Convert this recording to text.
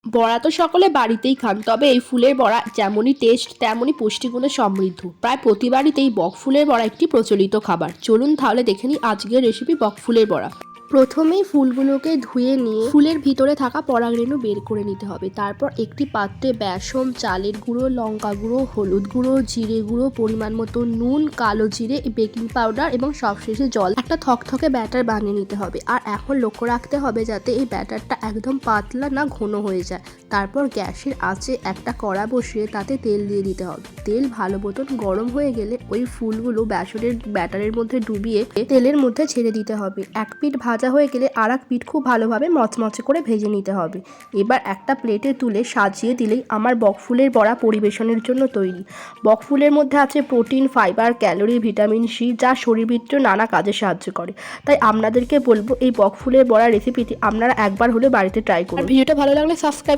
বড়া তো সকলে বাড়িতেই খান, তবে এই ফুলের বড়া যেমনই টেস্ট তেমনই পুষ্টিগুণে সমৃদ্ধ। প্রায় প্রতি বাড়িতেই বকফুলের বড়া একটি প্রচলিত খাবার। চলুন তাহলে দেখে নিই আজকের রেসিপি বকফুলের বড়া। প্রথমেই ফুলগুলোকে ধুয়ে নিয়ে ফুলের ভিতরে থাকা পরাগরেণু বের করে নিতে হবে। তারপর একটি পাত্রে বেসন, চালের গুঁড়ো, লঙ্কা গুঁড়ো, হলুদ গুঁড়ো, জিরে গুঁড়ো, পরিমাণ মতো নুন, কালো জিরে, বেকিং পাউডার এবং সবশেষে জল একটা থকথকে ব্যাটার বানিয়ে নিতে হবে। আর এখন লক্ষ্য রাখতে হবে যাতে এই ব্যাটারটা একদম পাতলা না ঘন হয়ে যায়। তারপর গ্যাসের আঁচে একটা কড়া বসিয়ে তাতে তেল দিয়ে দিতে হবে। তেল ভালো মতন গরম হয়ে গেলে ওই ফুলগুলো বেসনের ব্যাটারের মধ্যে ডুবিয়ে তেলের মধ্যে ছেড়ে দিতে হবে। এক পিঠ ভাজা হয়ে গেলে আর এক পিঠ খুব ভালোভাবে মচমচে করে ভেজে নিতে হবে। এবার একটা প্লেটে তুলে সাজিয়ে দিলেই আমার বকফুলের বড়া পরিবেশনের জন্য তৈরি। বকফুলের মধ্যে আছে protein, fibre, calorie, vitamin C, যা শরীরবৃত্তীয় নানা কাজে সাহায্য করে। তাই আপনাদেরকে বলবো এই বকফুলের বড়া রেসিপিটি আপনারা একবার হলে বাড়িতে ট্রাই করুন। ভিডিওটা ভালো লাগলে সাবস্ক্রাইব